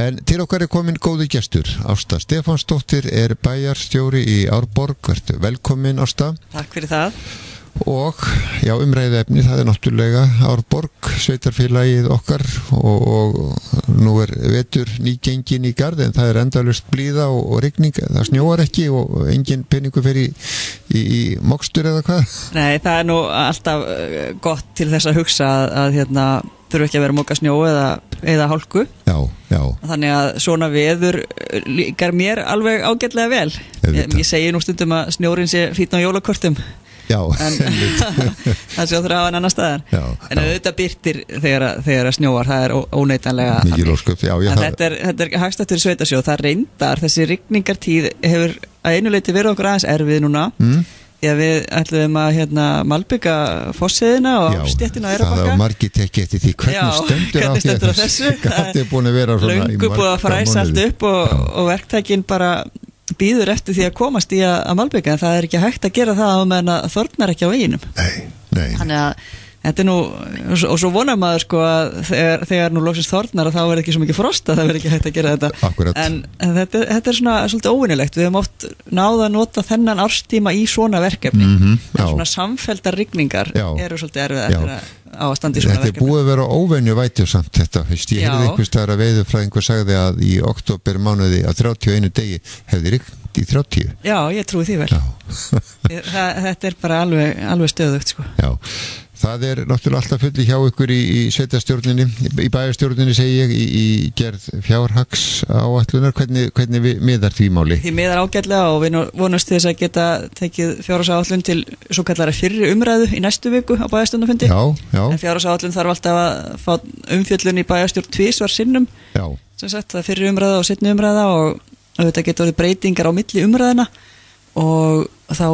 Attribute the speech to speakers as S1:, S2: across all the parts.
S1: En til okkar komin góður gestur. Ásta Stefánsdóttir bæjarstjóri í Árborg. Vertu velkomin, Ásta.
S2: Takk fyrir það.
S1: Og já, umræðuefni, það náttúrulega Árborg, sveitarfélagið okkar og nú vetur nýgengin í garð en það endalaust blíða og rigning, það snjóar ekki og engin peningur fer í mokstur eða hvað?
S2: Nei, það nú alltaf gott til þess að hugsa að þurfa ekki að vera moka snjó eða hálku.
S1: Já.
S2: Þannig að svona veður líkar mér alveg ágætlega vel. Ég segi nú stundum að snjórinn sé fínn á jólakortum.
S1: Já,
S2: en það sé þurfa að hafa hann annar staðar. En auðvitað birtir þegar að snjóar, það óneitanlega
S1: mikið ósköp.
S2: Þetta er hagstætt fyrir sveitasjóð. Það reyndar, þessi rigningartíð hefur að einu leyti verið okkur aðeins erfið núna. Því að við ætluðum að malbika fossiðina og ástéttina á Eyrarbakka.
S1: Það var margir tekið eftir því hvernig stendur á þessu. Þetta er búin að vera svona
S2: löngu búið að fræsa allt upp og verktækin bara býður eftir því að komast í að malbika, en það er ekki hægt að gera það á meðan að þornar ekki á veginum.
S1: Nei.
S2: Þannig að þetta nú, og svo vonar maður sko að þegar nú loksins þornar að þá verður ekki svo mikið frost að það verður ekki hægt að gera þetta.
S1: Akkurat.
S2: En þetta er svona svolítið óvinnilegt. Við höfum oft náð að nota þennan árstíma í svona verkefni. En svona samfelldar rigningar eru svolítið erfið eftir að standa í svona verkefni. Þetta
S1: búið að vera óvenju vætusamt þetta. Ég heyrði einhvers staðar að veðurfræðingur sagði að í október mánuði að 31 degi hefði rignt í 30. Já,
S2: ég trúi því vel. Þetta er bara alveg stöðugt sko.
S1: Já. Það náttúrulega alltaf fulli hjá ykkur í sveitarstjórninni, í bæjarstjórninni segi ég, í gerð fjárhags áætlunar. Hvernig miðar því máli?
S2: Því miðar ágætlega og við vonumst þess að geta tekið fjárhagsáætlun til svo kallara fyrri umræðu í næstu viku á bæjarstjórnarfundi.
S1: Já.
S2: En fjárhagsáætlun þarf alltaf að fá umfjöllun í bæjarstjórn tvisvar sinnum.
S1: Já.
S2: Sem sagt, það fyrri umræða og seinni umræða og þetta geta orðið breytingar á milli umræðina. Og þá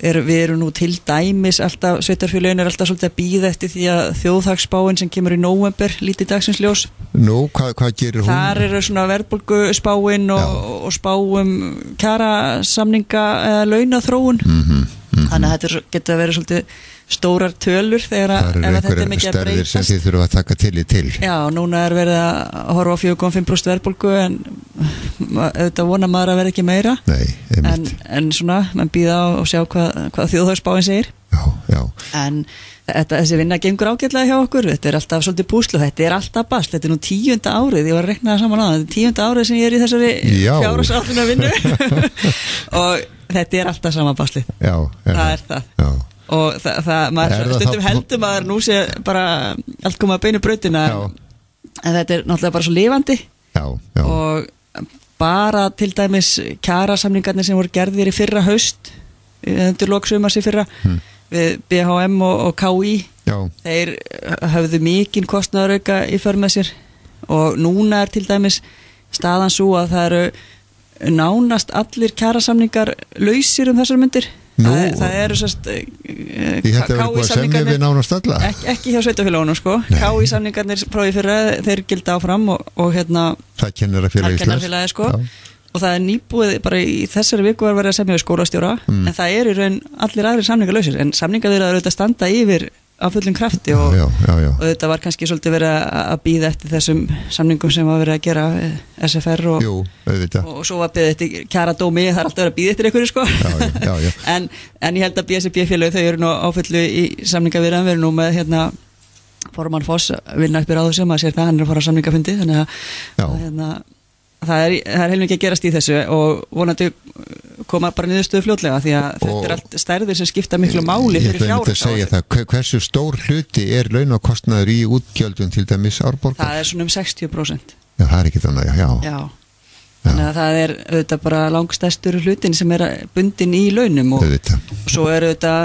S2: við erum nú til dæmis alltaf, sveitarfélögin alltaf svolítið að bíða eftir því að þjóðhagsspáin sem kemur í nóvember líti dagsins ljós.
S1: Nú, hvað gerir hún?
S2: Þar svona verðbólguspáin og spáum kjarasamninga eða launaþróun. Þannig að þetta geta verið svolítið stórar tölur þegar ef þetta er mikið að breytast. Það eru einhverjar stærðir sem þið þurfa að taka til. Já, núna verið að horfa á 4,5% verðbólgu en auðvitað vona maður að vera ekki meira.
S1: Nei,
S2: en svona, mann býða og sjá hvað þjóðhagsspáin segir.
S1: Já.
S2: En þessi vinna gengur ágætlega hjá okkur. Þetta er alltaf svolítið búslu, þetta er alltaf basl. Þetta er nú 10. árið, ég var að rekna það saman á það. Þetta er 10. árið sem ég í þessari fjárhagsáætlunarvinnu og þetta er alltaf sama baslið.
S1: Já.
S2: Það er það.
S1: Já.
S2: Og maður stundum heldur maður nú sé bara allt koma að beinu brautina en þetta er náttúrulega bara svo lifandi.
S1: Já.
S2: Og bara til dæmis kjarasamningarnir sem voru gerðir í fyrra haust undir lok sumars í fyrra við BHM og KÍ. Þeir höfðu mikinn kostnaðarauka í för með sér og núna til dæmis staðan svo að það eru nánast allir kjarasamningar lausir þessar myndir. Það eru sérst
S1: Ég hætti að vera búið að semja við nánast alla
S2: ekki hjá sveitafélagunum sko. KÍ-samningarnir prófið fyrra þeir gilda áfram og
S1: það kennarafélagi
S2: sko. Og það er nýbúið bara í þessari viku að vera að semja við skólastjóra en það eru í raun allir aðrir samningar lausir en samningar þeirra auðvitað standa yfir á fullum krafti og þetta var kannski svolítið verið að bíða eftir þessum samningum sem var verið að gera SFR og svo var beðið eftir kjaradómi, það er alltaf verið að bíða eftir einhverju sko. En ég held að BSB-félög þau eru nú áfullu í samningaviðræðum, við erum nú með formann Foss vinna upp í ráðu sem að sér það, hann er að fara á samningafundi þannig að það er heilmikið að gerast í þessu og vonandi koma bara niðurstöðu fljótlega því að þetta er allt stærðir sem skipta miklu máli fyrir fjárhagsáætlun.
S1: Hversu stór hluti launakostnaður í útgjöldum til dæmis Árborgar?
S2: Það er svona 60%.
S1: Já, það er ekki þannig, já.
S2: Þannig að það er auðvitað bara langstærstur hlutin sem er bundin í launum og svo er auðvitað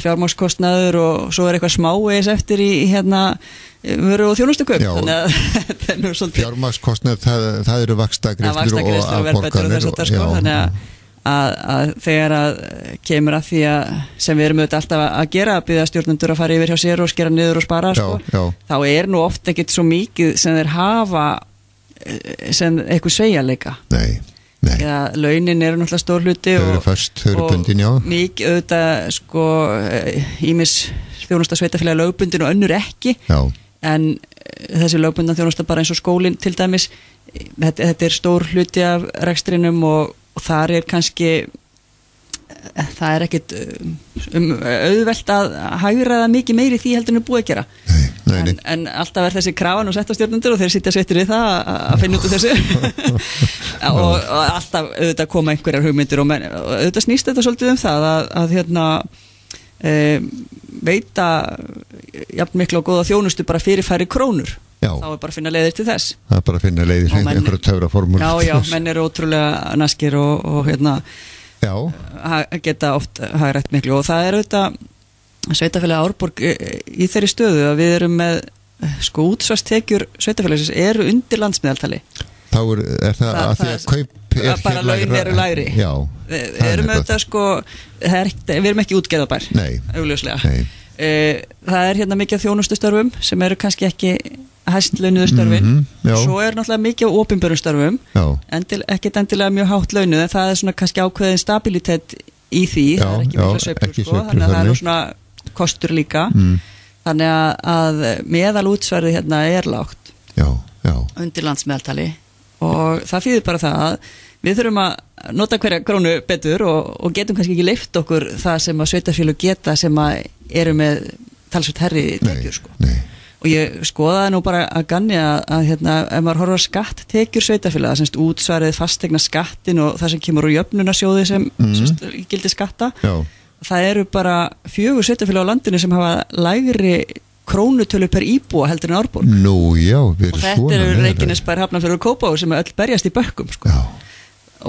S2: fjármagnskostnaður og svo er eitthvað smáeis eftir í vöru og þjónustukaup þannig að þetta er nú svolítið
S1: fjármagnskostnaður, það eru vaxtagreiðslur og afborganir
S2: þannig að þegar að kemur að því að sem við erum auðvitað alltaf að gera að biðja stjórnendur að fara yfir hjá sér og skera niður og spara þá er nú oft ekkert svo mikið sem þeir hafa sem eitthvað sveigjanleika.
S1: Nei.
S2: Launin eru náttúrulega stór hluti
S1: þau eru föst, þau eru bundin, já.
S2: Mikið auðvitað sko ýmis þjónusta sveitafélagi lögbundin og önnur ekki.
S1: Já.
S2: En þessi lögbundna þjónusta bara eins og skólinn til dæmis, þetta stór hluti af rekstrinum og þar kannski það ekkit auðvelt að hagræða mikið meiri því heldur en búið að gera.
S1: Nei.
S2: En alltaf þessi krafan og sett á stjórnendur og þeir sitja sveittir við það að finna út úr þessu og alltaf auðvitað koma einhverjar hugmyndir og auðvitað snýst þetta svolítið það að veita jafn miklu og góða þjónustu bara fyrir færri krónur.
S1: Já.
S2: Þá bara að finna leiðir til þess.
S1: Það bara að finna leiðir til einhverja töfraformúl.
S2: Já, menn eru ótrúlega naskir og geta oft hagrætt miklu og það auðvitað Sveitarfélagið Árborg í þeirri stöðu að við erum með útsvarstekjur sveitarfélagsins eru undir landsmeðaltali.
S1: Þá er það að því að kaup
S2: bara laun eru lægri.
S1: Já.
S2: Við erum auðvitað við erum ekki útgerðarbær.
S1: Nei.
S2: Augljóslega. Nei. Það hérna mikið þjónustustörfum sem eru kannski ekki hæst launuðu störfin. Svo náttúrulega mikið opinberum störfum. Ekkert endilega mjög hátt launuð en það svona kannski ákveðin stabilitet í því. Það ekki mikla sveiflur þannig að það svona kostur líka. Þannig að meðal útsvarið hérna lágt.
S1: Já.
S2: Undir landsmeðaltali og það þýðir bara það að við þurfum að nota hverja krónu betur og getum kannski ekki leyft okkur það sem að sveitarfélög geta sem að eru með talsvert herri tekjur
S1: Nei.
S2: og ég skoðaði nú bara að ganni að hérna, ef maður horfir skatt tekjur sveitarfélaga, semst útsvarið fastegna skattin og það sem kemur úr jöfnunarsjóði sem gildi skatta.
S1: Já.
S2: Það eru bara 4 sveitarfélag á landinu sem hafa lægri krónutölu per íbúa heldur en Árborg.
S1: Nú, já, við
S2: og þetta eru Reykjanesbær, Hafnarfjörður og Kópavogur sem öll berjast í bökkum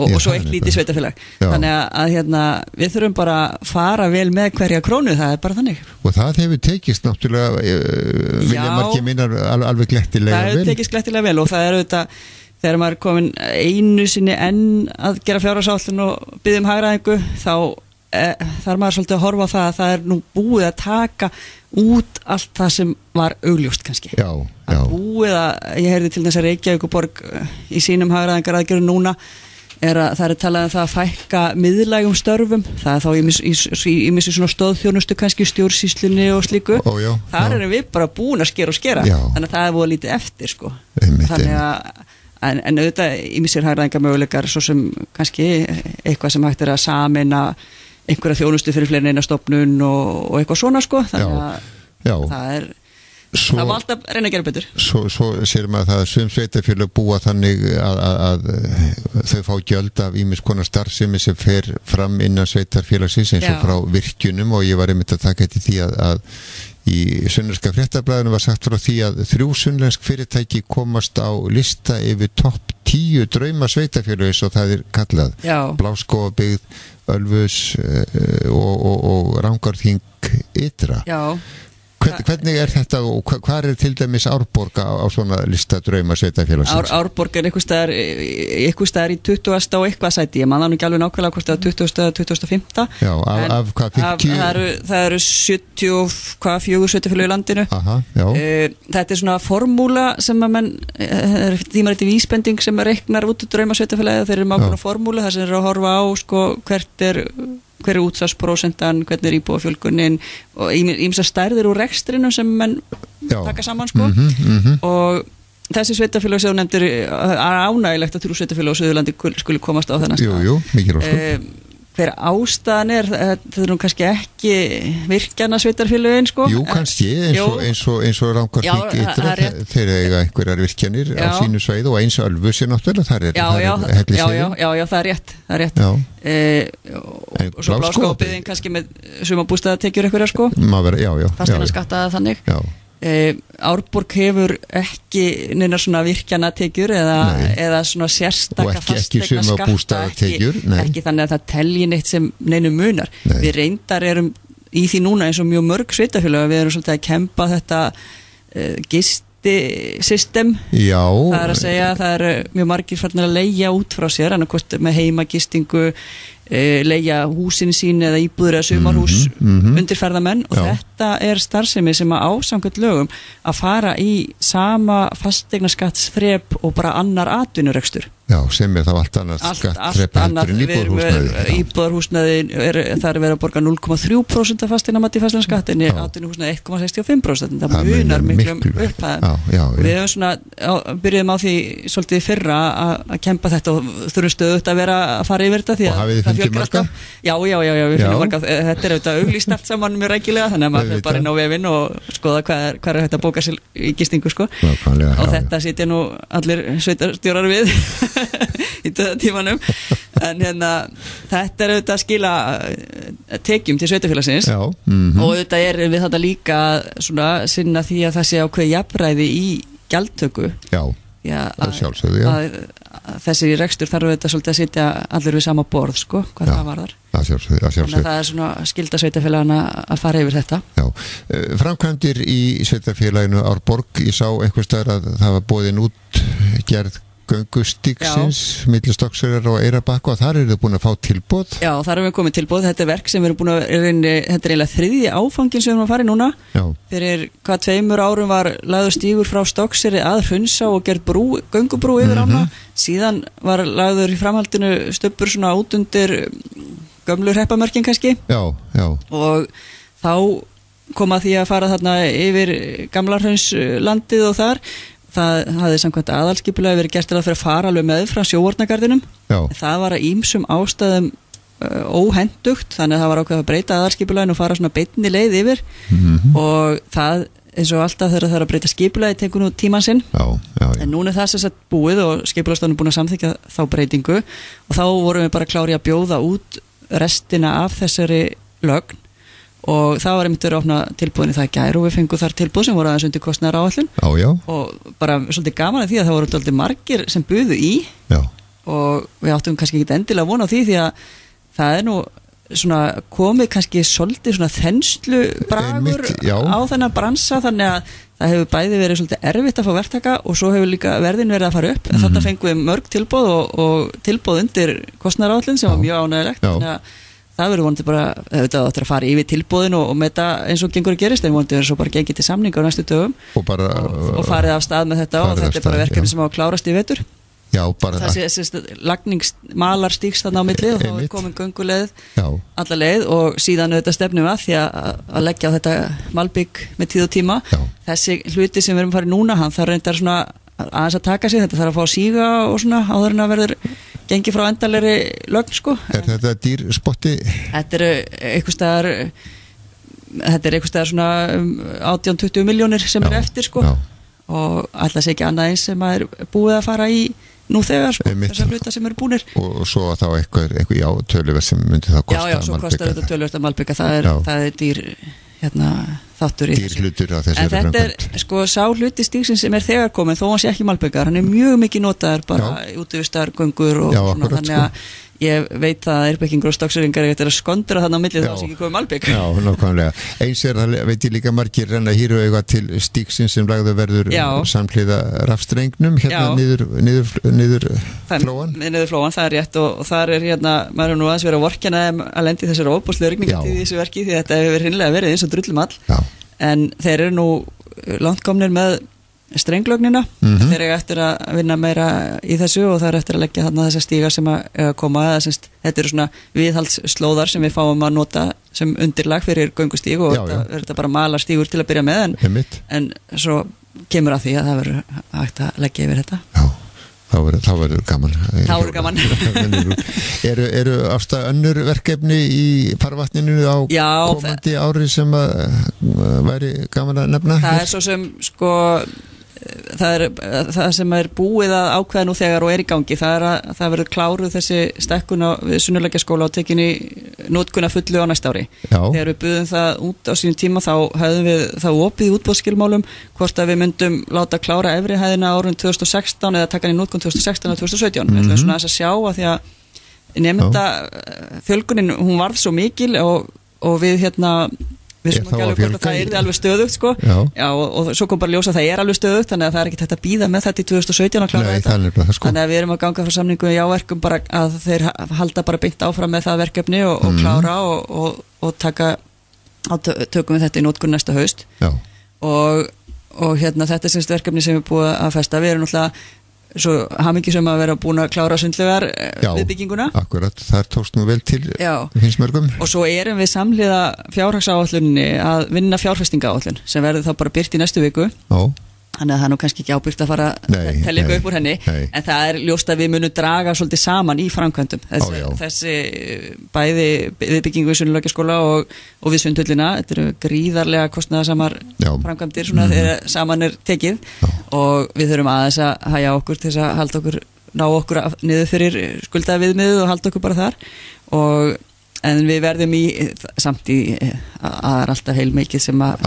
S2: og svo eitt lítið sveitafélag. Þannig að hérna, við þurfum bara að fara vel með hverja krónu, það er bara þannig.
S1: Og það hefur tekist náttúrulega vilja margir minnar alveg glettilega vel.
S2: Það hefur tekist glettilega vel og það er auðvitað þegar maður er komin einu sinni enn að gera fjárhagsáætlun og biðja hagræðingu þá þar maður svolítið að horfa á það að það er nú búið að taka út allt það sem var augljóst kannski.
S1: Já.
S2: Búið ég heyrði til þess að Reykjavíkurborg í sínum hagræðingaraðgerðum núna það er talað um það að fækka miðlægum störfum, það er þá í missi svona stóðþjónustu kannski stjórnsýslunni og slíku. Þar erum við bara búin að skera þannig að það er búið lítið eftir þannig að en auðvitað í missir hagræðingamöguleikar svo sem kannski eitthvað sem hægt er að sameina einhverja þjónustu fyrir fleiri en eina stofnun og eitthvað svona þannig að það var alltaf reyna að gera betur.
S1: Svo sér maður það að sum sveitarfélög búa þannig að þau fá gjöld af ýmiss konar starfsemi sem fer fram innan sveitarfélagsins eins og frá virkjunum og ég var einmitt að taka eftir því að í sunnlenska fréttablaðinu var sagt frá því að 3 sunnlensk fyrirtæki komast á lista yfir topp 10 drauma sveitarfélags og það er kallað Bláskógabyggð, Ölfus og Rangárþing ytra.
S2: Já.
S1: Hvernig er þetta og hvað er til dæmis Árborg á svona lista drauma sveitarfélagsins?
S2: Árborg er einhvers staðar í 20. og eitthvað sæti, ég man það nú ekki alveg nákvæmlega hvort það er 20. og 25.
S1: Já, af hvað 50?
S2: Það eru 74 sveitarfélög í landinu.
S1: Aha, já.
S2: Þetta er svona formúla sem að menn tímarætti vísbending sem reiknar út drauma sveitarfélagi og þeir eru ákveðna formúlu þar sem eru að horfa á hver er útsvarsprósentan, hvernig er íbúafjölgunin og ýmsar stærðir úr rekstrinum sem menn taka saman og þessi sveitafélag sem þú nefndir ánægilegt að 3 sveitafélag á Suðurlandi skuli komast á þennan stað.
S1: Jú, mikið róskap.
S2: Hver ástæðan þetta er nú kannski ekki virkjana sveitarfélögin
S1: Jú, kannski, eins og Rangárþing ytra, þeir eiga einhverjar virkjanir á sínu sveið og eins Ölfus náttúrulega, þar er hellisveiðin. Já, það er rétt. Og svo Bláskógabyggðin kannski með sumabústaðatekjur einhverjar fasteina skattaða þannig. Árborg hefur ekki neina svona virkjanatekjur eða svona sérstaka fasteigna skatta ekki þannig að það telji neitt sem neinu munar. Við reyndar erum í því núna eins og mjög mörg sveitafélög við erum svolítið að kempa þetta gistisystem. Það er að segja að það eru mjög margir farnir að leigja út frá sér annarkvort með heimagistingu leigja húsin sín eða íbúður eða sumarhús undir ferðamenn og þetta er starfsemi sem að ásamkvæmt lögum að fara í sama fasteignaskattsþrep og bara annar atvinnurekstur sem þá allt annað skattþrepa heldur en íbúðarhúsnæði.
S2: Íbúðarhúsnæði það er verið að borga 0,3% af fasteignamati í fasteignaskatt en í atvinnuhúsnæði 1,65%. Það munar miklum upphæðum. Við höfum svona, byrjuðum á því svolítið fyrra að kempa þetta og þurfum stöðugt að vera að fara yfir þetta því að það fjölgar alltaf. Já, við finnum marga. Þetta er auðvitað auglýst allt saman mjög rækilega, þannig að maður fer bara inn á vefinn og skoða hvað er þetta að bóka sér í gistingu, sko. Og þetta sitja nú allir sveitarstjórar við í tímanum en þetta er auðvitað að skila tekjum til sveitafélagsins og auðvitað er við þetta líka svona sinna því að það sé ákveð jafnræði í gjaldtöku að þessi rekstur þarf auðvitað svolítið að sitja allir við sama borð, sko, hvað það varðar. Þannig að það er svona skylda sveitafélagana að fara yfir þetta.
S1: Framkvæmdir í sveitafélaginu Árborg, ég sá einhvers staðar að það var boðin út gerð göngustíksins milli Stokkseyrar og Eyrarbakka og þar eru þið búin að fá tilboð. Já,
S2: þar erum við komið tilboð. Þetta er verk sem við erum búin að þetta er eiginlega þriðji áfangin sem við erum að fara í núna. Fyrir 2 árum var lagður stígur frá Stokkseyri að Hraunsá og gerð göngubrú yfir ána. Síðan var lagður í framhaldinu stubbur svona út undir gömlu hreppamörkin kannski. Og þá kom að því að fara þarna yfir gamla Hraunslandið og það hafði samkvæmt aðalskipulega verið gert til að fyrir að fara alveg með frá sjóvarnargarðinum. Það var að ýmsum ástæðum óhendugt, þannig að það var ákveð að breyta aðalskipuleginu og fara svona beinni leið yfir og það eins og alltaf þegar það er að breyta skipulegi tekur nú tíman sinn. En núna er það sem sagt búið og skipulagstofnun búin að samþykkja þá breytingu og þá vorum við bara klári að bjóða út restina af þessari lögn og það var einmitt verið að opna tilbúðin í það í gær og við fengum þar tilbúð sem voru aðeins undir kostnaðaráætlun og bara svolítið gaman að því að það voru svolítið margir sem buðu í og við áttum kannski ekki endilega von á því að það er nú svona komið kannski svolítið svona þenslu bragur á þennan bransa þannig að það hefur bæði verið svolítið erfitt að fá verktaka og svo hefur líka verðin verið að fara upp en þetta fengum við mörg tilbúð og tilbúð undir kostnaðaráætlun sem var mjög ánægilegt þannig að það verður vonandi bara að fara yfir tilbúðin og meta eins og gengur að gerist en vonandi verður svo bara gengið til samninga á næstu dögum og farið af stað með þetta og þetta er bara verkefni sem á að klárast í vetur. Það sé lagningsmalar stíks þarna á milli og þá er komin gönguleið alla leið og síðan auðvitað stefnum við að því að leggja á þetta malbygg með tíð og tíma. Þessi hluti sem við erum farið núna hann þarf reyndar svona aðeins að taka sig, þetta þarf að fá að síga og svona áður en að verður gengi frá endalegri lögn, sko.
S1: Er þetta dýr spotti?
S2: Þetta er einhvers staðar svona 18-20 milljónir sem er eftir, sko. Og alltaf sé ekki annað eins sem er búið að fara í nú þegar, sko, þessar hluta sem eru búnir. Og
S1: svo þá eitthvað töluvert sem myndi það kosta að malbygga.
S2: Svo kostar þetta töluvert að malbygga, það er dýr þáttur í þessu. En þetta er sko sá hluti stígsins sem er þegar komin þó hann sé ekki malbyggar, hann er mjög mikið notaður bara útivistar, göngur og svona þannig að ég veit að Eyrbygging og Stokkseyringar er að skondra þarna á milli þá sé ekki komið malbygg.
S1: Nákvæmlega. Eins það veit ég líka margir renna hýru auga til stígsins sem lagður verður samhliða rafstrengnum niður flóan.
S2: Niður flóan, það er rétt og þar er maður er nú aðeins verið að vorkenna að lendi þessari óbúslega rigningatíð í þessu verki því þetta hefur hreinlega verið eins og drullumall en þeir eru nú langt komnir með strenglögnina þeir eru eftir að vinna meira í þessu og það er eftir að leggja þarna þessa stíga sem að koma þetta eru svona viðhaldsslóðar sem við fáum að nota sem undirlag fyrir göngustíg og þetta bara malar stígur til að byrja með en svo kemur að því að það verður hægt að leggja yfir þetta.
S1: Þá verður gaman. Eru ástæð önnur verkefni í farvatninu á komandi ári sem að væri gaman að nefna?
S2: Það er svo sem sko það sem er búið að ákveða nú þegar og er í gangi það verður kláruð þessi stekkun við Sunnuleggjaskóla og tekinni notkun fullu á næsta ári. Þegar við buðum það út á sínum tíma þá höfðum við það opið í útboðsskilmálum hvort að við myndum láta klára efri hæðina árun 2016 eða taka hann í notkun 2016 og 2017. Við ætlum svona að sjá að því að nefnda fjölgunin hún varð svo mikil og við við sem ekki alveg hvort að það er alveg stöðugt sko. Og svo kom bara ljósa að það er alveg stöðugt þannig að það er ekki þetta að býða með þetta í 2017 að klára þetta þannig að við erum að ganga frá samningu í áverkum bara að þeir halda bara beint áfram með það verkefni og klára og tökum við þetta í notkun næsta haust og þetta er semst verkefni sem við búið að festa við erum náttúrulega svo hamingjusum að vera búin að klára sundlegar við bygginguna.
S1: Akkurat, þar tókst nú vel til finnst mörgum.
S2: Og svo erum við samhliða fjárhagsáætlunni að vinna fjárfestingaáætlun sem verður þá bara birt í næstu viku. Þannig að það er nú kannski ekki ábyrgt að fara að telja eitthvað upp úr henni, en það er ljóst að við munum draga svolítið saman í framkvæmdum. Þessi bæði viðbyggingu við Sunnulækjarskóla og við Sundhöllina, þetta eru gríðarlega kostnaðarsamar framkvæmdir svona þegar saman er tekið og við þurfum aðeins að hæja okkur til þess að halda okkur, ná okkur niður fyrir skuldaviðmiðið og halda okkur bara þar en við verðum samt í að er alltaf heilmikið sem að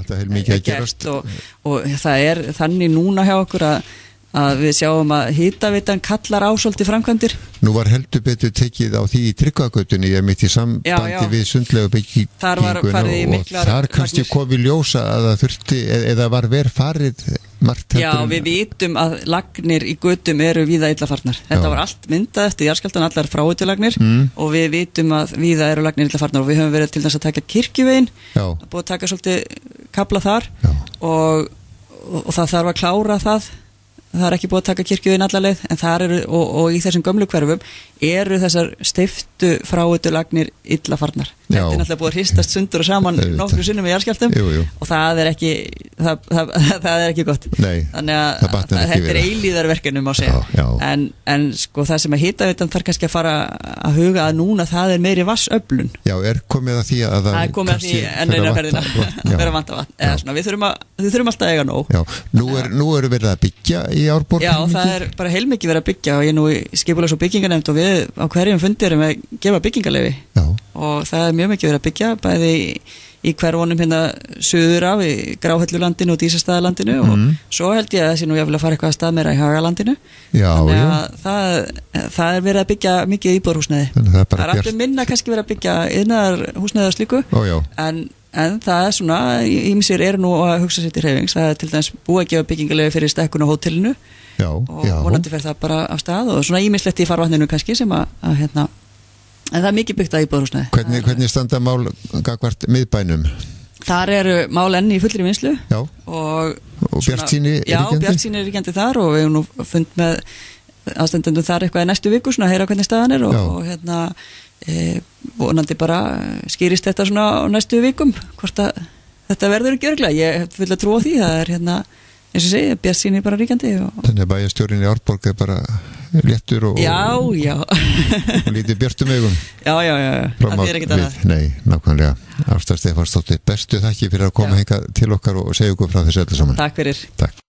S1: gerast
S2: og það er þannig núna hjá okkur að við sjáum að hitaveitan kallar á svolítið framkvæmdir.
S1: Nú var heldur betur tekið á því í Tryggvagötunni, ég mitt í sambandi við sundlegu bygginguna og þar kannski kom í ljósa að það þurfti eða var verið farið margt.
S2: Já, við vitum að lagnir í götum eru víða illa farnar. Þetta var allt myndað eftir jarðskjálftann, allar fráveitulagnir og við vitum að víða eru lagnir illa farnar og við höfum verið til þess að taka Kirkjuveginn, búið að taka svolítið kabla þar og það þarf að klára það. Það er ekki búið að taka Kirkjuveginn alla leið en það eru, og í þessum gömlu hverfum eru þessar steiftu fráveitulagnir illa farnar. Þetta er náttúrulega búið að hristast sundur og saman nokkru sinnum í jarðskjálftum og það er ekki það er ekki gott. Þannig að þetta er eilíðarverkefni má segja. En sko það sem að hitaveitan þarf kannski að fara að huga að núna það er meiri vatnsöflun.
S1: Já, er komið að því að það
S2: er komið að því enn eina ferðina að vera vanta vatn. Eða svona, við þurfum alltaf að eiga nóg.
S1: Já, nú eru verið að byggja í Árborg.
S2: Já, það er bara heilmikið verið að byggja og ég nú í skipulags- og byggingarnefnd og við á hverjum fundi erum við að gefa byggingarleyfi og það er mjög mikið verið að byggja bæði í hverfunum hérna suður af í Gráhellulandinu og Dísastaðalandinu og svo held ég að það sé nú jáfnvel að fara eitthvað að stað meira í Hagalandinu. Þannig að það er verið að byggja mikið íbúðarhúsnæði. Það er alltaf minna kannski verið að byggja iðnaðarhúsnæði og slíku en það er svona, ýmsir eru nú að hugsa sér til hreyfings, það er til dæmis búið að gefa byggingarleyfi fyrir stekkun á hótelinu og vonandi fer það bara af stað og svona ýmislegt í farvatninu kannski sem að hérna, en það er mikið byggt að íbúðarhúsnæði.
S1: Hvernig standa mál gagvart miðbænum?
S2: Þar eru mál enn í fullri vinnslu
S1: og Bjartsýni er ríkjandi? Já, Bjartsýni er ríkjandi þar og við hefum nú fund með aðstandendum þar eitthvað í næstu viku svona að heyra hvernig staðan er og hérna vonandi bara skýrist þetta svona á næstu vikum hvort að þetta verður ekki örugglega. Ég vil að trúa því, það er hérna eins og segi, Bjartsýni bara ríkjandi Þannig að bæjarstjórinn í Árborg er bara léttur og lítið björtum augum.
S2: Já, það er ekkert annað.
S1: Nei, nákvæmlega. Ásta Stefánsdóttir, bestu þakki fyrir að koma hingað til okkar og segja okkur frá þessu öllu saman.
S2: Takk fyrir.
S1: Takk.